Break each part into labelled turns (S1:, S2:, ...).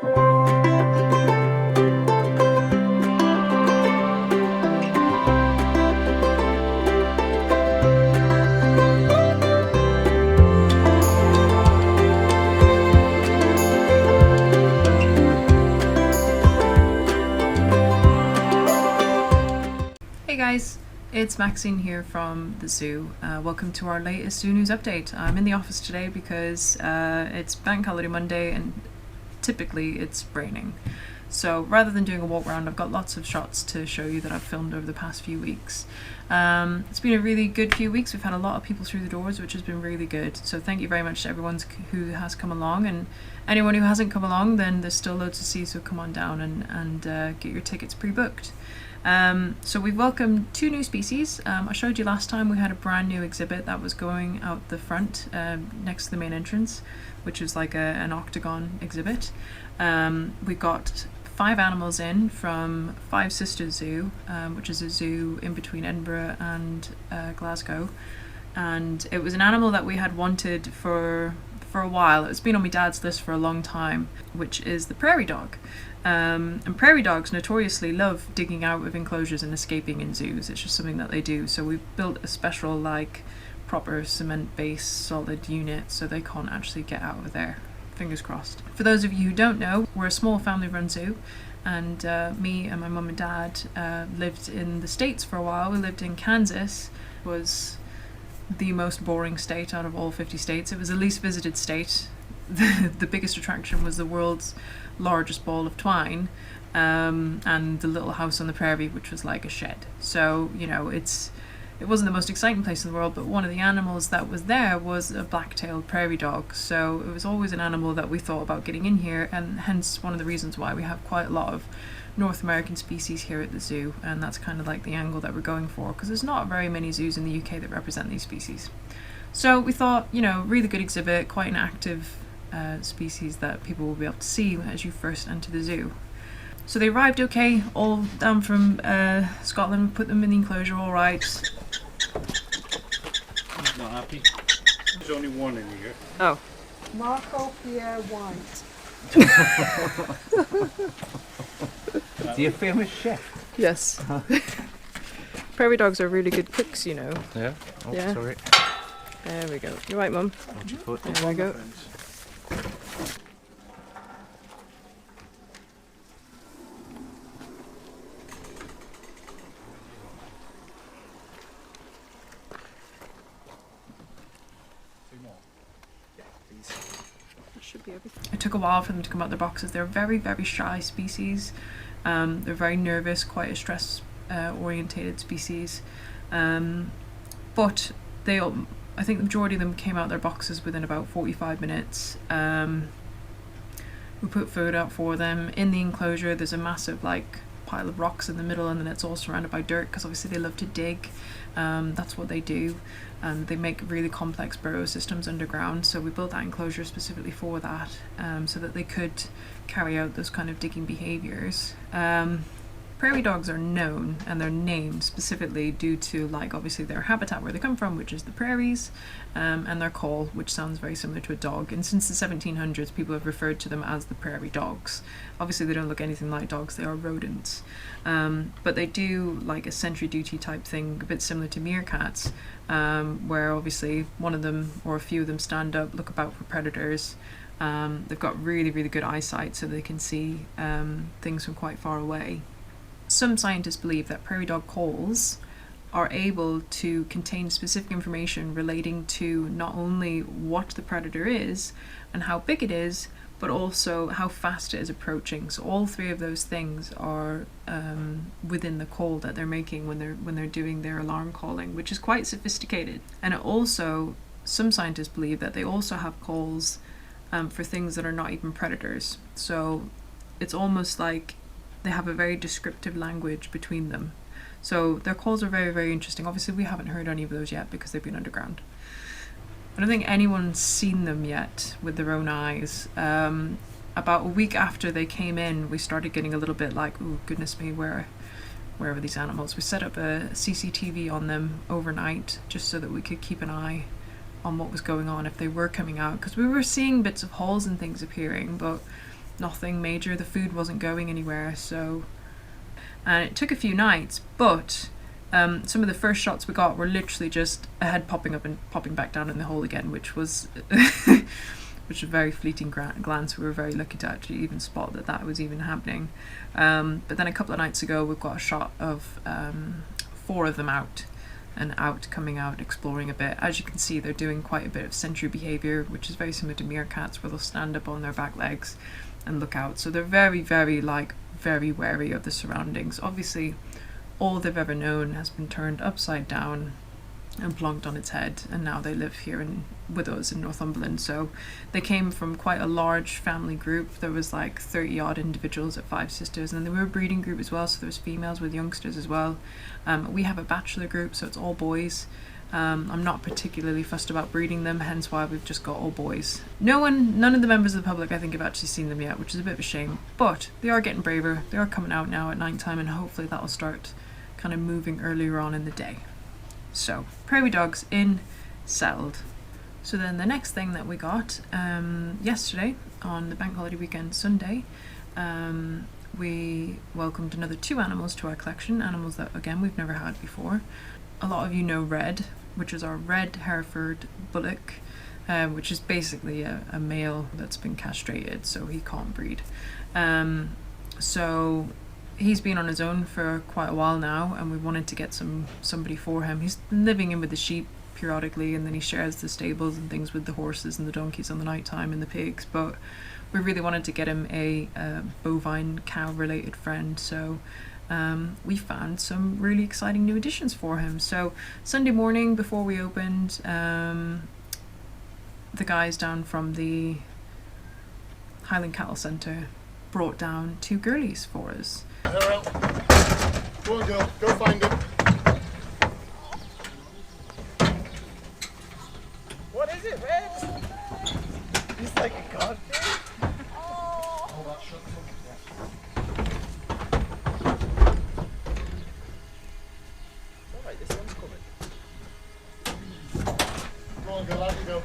S1: Hey guys, it's Maxine here from the zoo. Welcome to our latest zoo news update. I'm in the office today because it's Bank Holiday Monday and typically it's raining. So rather than doing a walk around, I've got lots of shots to show you that I've filmed over the past few weeks. It's been a really good few weeks. We've had a lot of people through the doors, which has been really good. So thank you very much to everyone who has come along, and anyone who hasn't come along, then there's still loads to see, so come on down and get your tickets pre-booked. So we've welcomed 2 new species. I showed you last time we had a brand new exhibit that was going out the front next to the main entrance, which was like an octagon exhibit. We got 5 animals in from Five Sisters Zoo, which is a zoo in between Edinburgh and Glasgow, and it was an animal that we had wanted for a while. It's been on my dad's list for a long time, which is the Prairie Dog. And Prairie Dogs notoriously love digging out of enclosures and escaping in zoos. It's just something that they do. So we've built a special, like, proper cement-based solid unit so they can't actually get out of there. Fingers crossed. For those of you who don't know, we're a small family-run zoo, and me and my mum and dad lived in the States for a while. We lived in Kansas. It was the most boring state out of all 50 states. It was the least visited state. The biggest attraction was the world's largest ball of twine, and the little house on the prairie, which was like a shed. So, you know, it wasn't the most exciting place in the world, but one of the animals that was there was a black-tailed prairie dog. So it was always an animal that we thought about getting in here, and hence one of the reasons why we have quite a lot of North American species here at the zoo, and that's kind of like the angle that we're going for, because there's not very many zoos in the UK that represent these species. So we thought, you know, really good exhibit, quite an active species that people will be able to see as you first enter the zoo. So they arrived okay, all down from Scotland. Put them in the enclosure all right.
S2: Not happy. There's only one in here.
S1: Oh.
S3: Marco Pierre White.
S4: Is he a famous chef?
S1: Yes. Prairie dogs are really good cooks, you know.
S4: Yeah? Oh,
S1: Yeah.
S4: sorry.
S1: There we go. You're right, Mum.
S4: Watch your foot.
S1: There we go. It took a while for them to come out their boxes. They're very, very shy species. They're very nervous, quite a stress orientated species. But I think the majority of them came out their boxes within about 45 minutes. We put food out for them. In the enclosure there's a massive like pile of rocks in the middle, and then it's all surrounded by dirt because obviously they love to dig. That's what they do. They make really complex burrow systems underground, so we built that enclosure specifically for that, so that they could carry out those kind of digging behaviours. Prairie dogs are known, and they're named specifically due to, like, obviously their habitat where they come from, which is the prairies, and their call, which sounds very similar to a dog. And since the 1700s, people have referred to them as the prairie dogs. Obviously they don't look anything like dogs, they are rodents. But they do like a sentry duty type thing, a bit similar to meerkats, where obviously one of them or a few of them stand up, look about for predators. They've got really, really good eyesight, so they can see things from quite far away. Some scientists believe that prairie dog calls are able to contain specific information relating to not only what the predator is and how big it is, but also how fast it is approaching. So all 3 of those things are within the call that they're making when they're doing their alarm calling, which is quite sophisticated. And it also, some scientists believe that they also have calls for things that are not even predators. So it's almost like they have a very descriptive language between them. So their calls are very, very interesting. Obviously we haven't heard any of those yet because they've been underground. I don't think anyone's seen them yet with their own eyes. About a week after they came in, we started getting a little bit like, oh goodness me, where are these animals? We set up a CCTV on them overnight just so that we could keep an eye on what was going on if they were coming out, because we were seeing bits of holes and things appearing, but nothing major. The food wasn't going anywhere, so... And it took a few nights, but some of the first shots we got were literally just a head popping up and popping back down in the hole again, which was which was a very fleeting glance. We were very lucky to actually even spot that was even happening. But then a couple of nights ago, we've got a shot of 4 of them out coming out, exploring a bit. As you can see, they're doing quite a bit of sentry behaviour, which is very similar to meerkats, where they'll stand up on their back legs and look out. So they're very, very wary of the surroundings. Obviously, all they've ever known has been turned upside down and plonked on its head, and now they live here with us in Northumberland. So they came from quite a large family group. There was like 30 odd individuals at Five Sisters, and then we were a breeding group as well, so there was females with youngsters as well. We have a bachelor group, so it's all boys. I'm not particularly fussed about breeding them, hence why we've just got all boys. None of the members of the public I think have actually seen them yet, which is a bit of a shame, but they are getting braver. They are coming out now at night time, and hopefully that'll start kind of moving earlier on in the day. So, Prairie Dogs in, settled. So then the next thing that we got yesterday on the bank holiday weekend, Sunday, we welcomed another 2 animals to our collection, animals that again we've never had before. A lot of you know Red, which is our red Hereford Bullock, which is basically a male that's been castrated, so he can't breed. So he's been on his own for quite a while now, and we wanted to get somebody for him. He's living in with the sheep periodically, and then he shares the stables and things with the horses and the donkeys on the night time and the pigs, but we really wanted to get him a bovine cow related friend, so we found some really exciting new additions for him. So Sunday morning before we opened, the guys down from the Highland Cattle Centre brought down 2 girlies for us.
S5: Go on, girl. Go find him. What is it, Red? He's like a godfish. Oh, that shut them. Alright, this one's coming. Go on, girl. Out you go.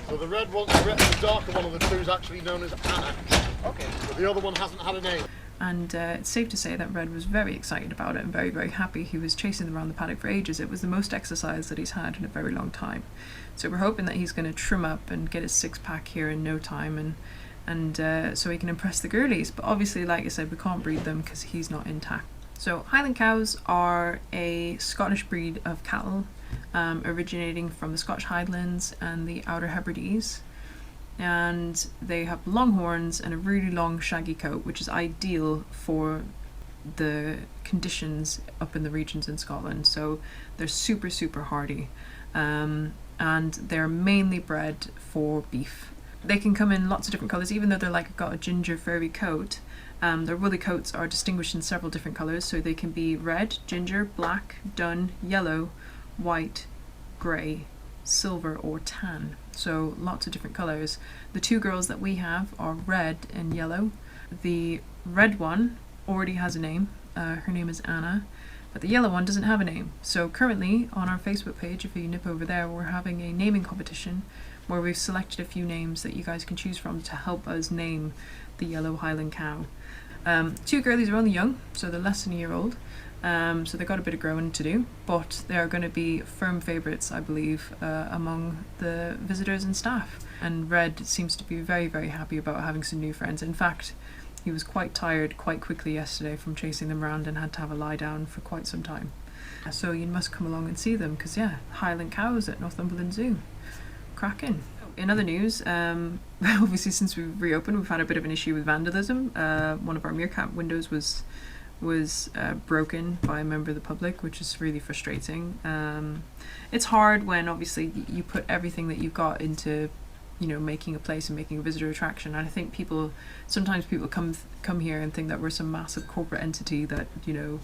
S5: So the red one, the darker one of the 2 is actually known as Anna. Okay. But the other one hasn't had a name.
S1: And it's safe to say that Red was very excited about it and very, very happy. He was chasing them around the paddock for ages. It was the most exercise that he's had in a very long time. So we're hoping that he's going to trim up and get his 6-pack here in no time, and so he can impress the girlies. But obviously, like I said, we can't breed them because he's not intact. So Highland Cows are a Scottish breed of cattle, originating from the Scottish Highlands and the Outer Hebrides, and they have long horns and a really long shaggy coat, which is ideal for the conditions up in the regions in Scotland. So they're super hardy, and they're mainly bred for beef. They can come in lots of different colours, even though they're like got a ginger furry coat. Their woolly coats are distinguished in several different colours, so they can be red, ginger, black, dun, yellow, white, grey, silver or tan. So lots of different colours. The 2 girls that we have are red and yellow. The red one already has a name. Her name is Anna, but the yellow one doesn't have a name. So currently on our Facebook page, if you nip over there, we're having a naming competition where we've selected a few names that you guys can choose from to help us name the yellow Highland cow. 2 girlies are only young, so they're less than a year old. So they've got a bit of growing to do, but they are going to be firm favourites, I believe, among the visitors and staff. And Red seems to be very, very happy about having some new friends. In fact, he was quite tired quite quickly yesterday from chasing them around and had to have a lie down for quite some time. So you must come along and see them, because yeah, Highland Cows at Northumberland Zoo. Cracking. In other news, obviously since we've reopened, we've had a bit of an issue with vandalism. One of our meerkat windows was broken by a member of the public, which is really frustrating. It's hard when obviously you put everything that you've got into, you know, making a place and making a visitor attraction. And I think sometimes people come here and think that we're some massive corporate entity that, you know,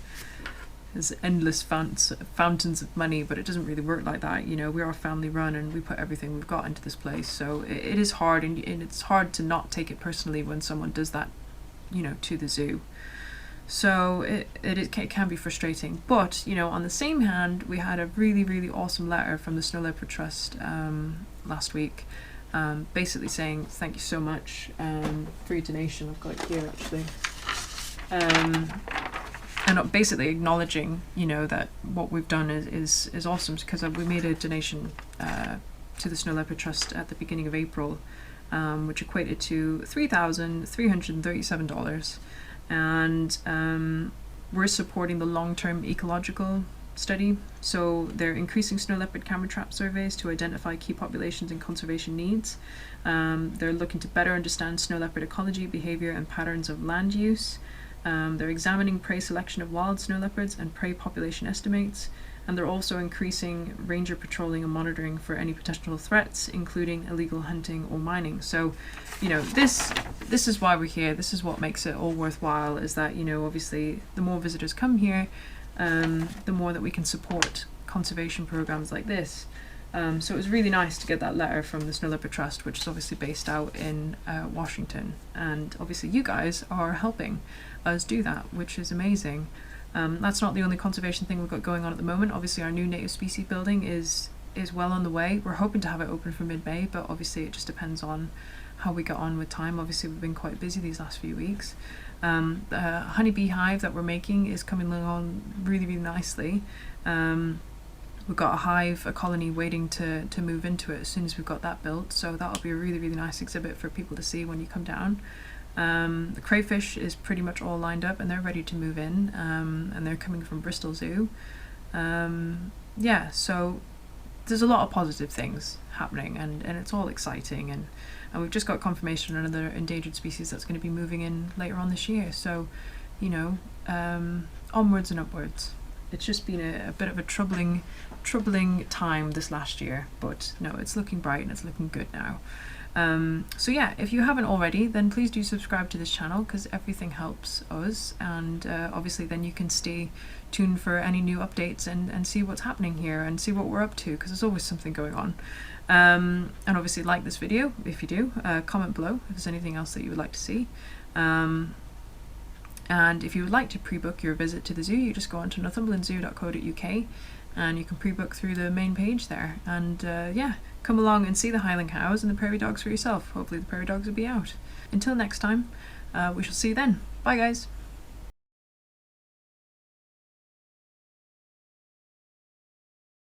S1: has endless fountains of money, but it doesn't really work like that. You know, we are family run and we put everything we've got into this place. So it is hard, and it's hard to not take it personally when someone does that, you know, to the zoo. So it can be frustrating. But, you know, on the same hand, we had a really, really awesome letter from the Snow Leopard Trust last week, basically saying thank you so much for your donation. I've got it here actually. And basically acknowledging, you know, that what we've done is awesome, because we made a donation to the Snow Leopard Trust at the beginning of April, which equated to $3,337. And we're supporting the long-term ecological study. So they're increasing snow leopard camera trap surveys to identify key populations and conservation needs. They're looking to better understand snow leopard ecology, behavior, and patterns of land use. They're examining prey selection of wild snow leopards and prey population estimates. And they're also increasing ranger patrolling and monitoring for any potential threats, including illegal hunting or mining. So, you know, this is why we're here. This is what makes it all worthwhile, is that, you know, obviously the more visitors come here, the more that we can support conservation programs like this. So it was really nice to get that letter from the Snow Leopard Trust, which is obviously based out in Washington. And obviously you guys are helping us do that, which is amazing. That's not the only conservation thing we've got going on at the moment. Obviously our new native species building is well on the way. We're hoping to have it open for mid-May, but obviously it just depends on how we get on with time. Obviously we've been quite busy these last few weeks. The honeybee hive that we're making is coming along really, really nicely. We've got a colony waiting to move into it as soon as we've got that built, so that'll be a really, really nice exhibit for people to see when you come down. The crayfish is pretty much all lined up and they're ready to move in, and they're coming from Bristol Zoo. Yeah, so there's a lot of positive things happening, and it's all exciting, and we've just got confirmation on another endangered species that's going to be moving in later on this year. So, you know, onwards and upwards. It's just been a bit of a troubling time this last year, but no, it's looking bright and it's looking good now. So yeah, if you haven't already, then please do subscribe to this channel, because everything helps us, and obviously then you can stay tuned for any new updates and see what's happening here and see what we're up to, because there's always something going on. And obviously like this video if you do, comment below if there's anything else that you would like to see. And if you would like to pre-book your visit to the zoo, you just go on to northumberlandzoo.co.uk and you can pre-book through the main page there. And yeah, come along and see the Highland Cows and the Prairie Dogs for yourself. Hopefully the Prairie Dogs will be out. Until next time, we shall see you then. Bye guys!